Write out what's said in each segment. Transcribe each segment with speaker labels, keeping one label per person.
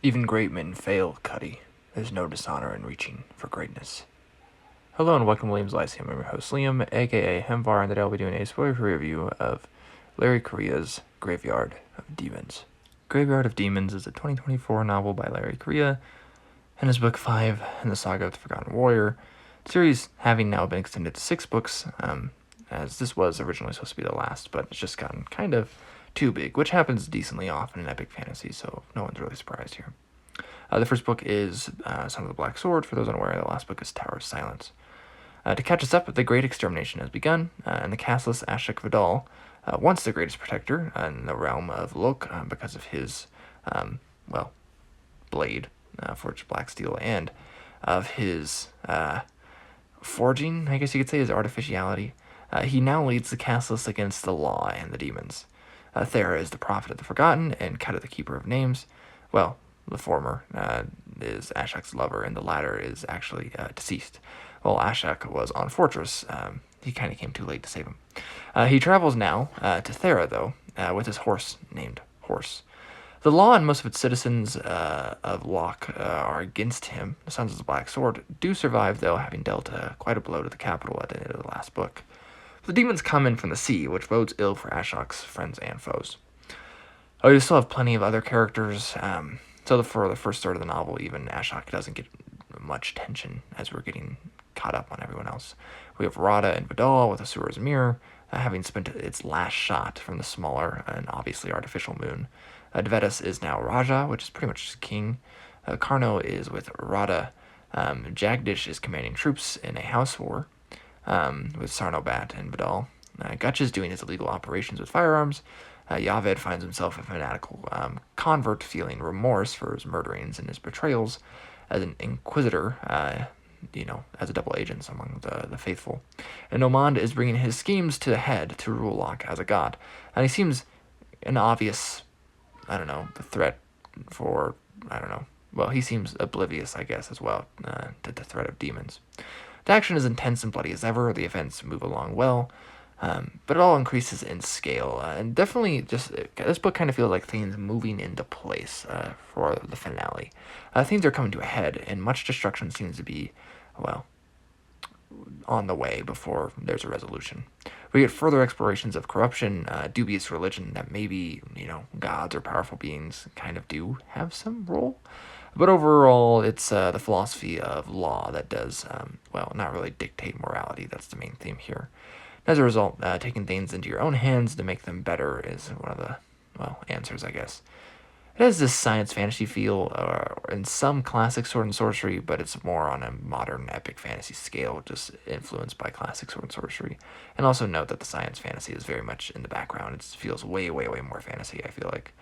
Speaker 1: Even great men fail, Cuddy. There's no dishonor in reaching for greatness. Hello and welcome to Liam's Lyceum. I'm your host Liam, aka Hemvar, and today I'll be doing a spoiler-free review of Larry Correia's Graveyard of Demons. Graveyard of Demons is a 2024 novel by Larry Correia, and is book 5 in the Saga of the Forgotten Warrior, series having now been extended to 6 books, as this was originally supposed to be the last, but it's just gotten kind of too big, which happens decently often in epic fantasy, so no one's really surprised here. The first book is Son of the Black Sword. For those unaware, the last book is Tower of Silence. To catch us up, the Great Extermination has begun, and the castless Ashok Vidal, once the greatest protector in the realm of Lok, because of his, blade, forged black steel, and of his forging, I guess you could say, his artificiality. He now leads the castless against the law and the demons. Thera is the prophet of the forgotten, and Kata the keeper of names. Well, the former is Ashok's lover, and the latter is actually deceased. While Ashok was on Fortress, he kind of came too late to save him. He travels now to Thera, though, with his horse named Horse. The law and most of its citizens of Lok are against him. The Sons of the Black Sword do survive, though, having dealt quite a blow to the capital at the end of the last book. The demons come in from the sea, which bodes ill for Ashok's friends and foes. You still have plenty of other characters, so for the first third of the novel, even Ashok doesn't get much tension as we're getting caught up on everyone else. We have Radha and Vidal with Asura's Mirror, having spent its last shot from the smaller and obviously artificial moon. Dvedas is now Raja, which is pretty much just king. Karno is with Radha. Jagdish is commanding troops in a house war with Sarnobat and Vidal. Gutch is doing his illegal operations with firearms. Yaved finds himself a fanatical convert, feeling remorse for his murderings and his betrayals as an inquisitor, as a double agent among the faithful. And Nomad is bringing his schemes to a head to rule Lok as a god. And he seems an obvious, threat for, he seems oblivious, I guess, as well, to the threat of demons. The action is intense and bloody as ever. The events move along well. But it all increases in scale, and definitely this book kind of feels like things moving into place for the finale. Things are coming to a head, and much destruction seems to be, on the way before there's a resolution. We get further explorations of corruption, dubious religion that maybe, gods or powerful beings kind of do have some role. But overall, it's the philosophy of law that does, not really dictate morality. That's the main theme here. As a result, taking things into your own hands to make them better is one of the, answers, I guess. It has this science fantasy feel in some classic sword and sorcery, but it's more on a modern epic fantasy scale, just influenced by classic sword and sorcery. And also note that the science fantasy is very much in the background. It feels way, way, way more fantasy, I feel like.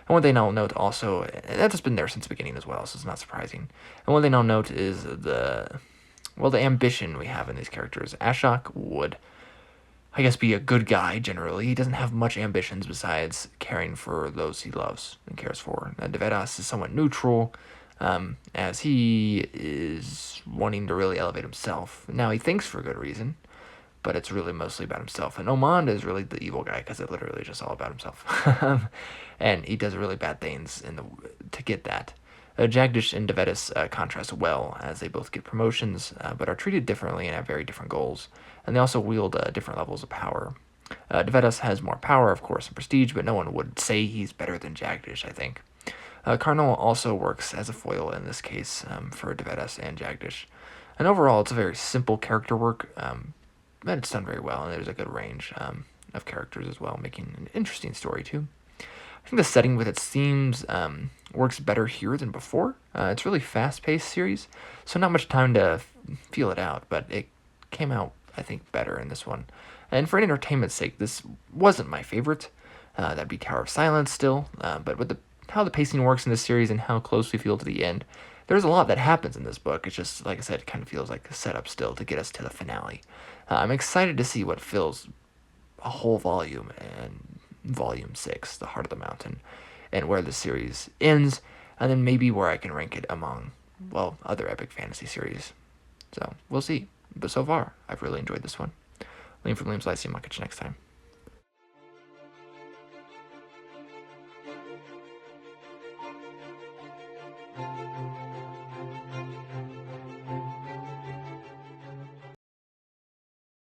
Speaker 1: And one thing I'll note also, and that's been there since the beginning as well, so it's not surprising. And one thing I'll note is the ambition we have in these characters. Ashok would, I guess, be a good guy generally. He doesn't have much ambitions besides caring for those he loves and cares for. Dvedas is somewhat neutral, as he is wanting to really elevate himself. Now, he thinks for good reason, but it's really mostly about himself. And Omand is really the evil guy, because it's literally just all about himself. And he does really bad things to get that. Jagdish and Dvedas contrast well, as they both get promotions, but are treated differently and have very different goals. And they also wield different levels of power. Dvedas has more power, of course, and prestige, but no one would say he's better than Jagdish, I think. Karnal also works as a foil in this case for Dvedas and Jagdish. And overall, it's a very simple character work, but it's done very well, and there's a good range of characters as well, making an interesting story, too. I think the setting with its themes works better here than before. It's a really fast-paced series, so not much time to feel it out, but it came out, I think, better in this one. And for entertainment's sake, this wasn't my favorite. That'd be Tower of Silence still, but with how the pacing works in this series and how close we feel to the end, there's a lot that happens in this book. It's just, like I said, it kind of feels like a setup still to get us to the finale. I'm excited to see what fills a whole volume and Volume 6, The Heart of the Mountain, and where the series ends, and then maybe where I can rank it among, other epic fantasy series. So, we'll see. But so far, I've really enjoyed this one. Liam from Liam's Lyceum. I'll catch you next time.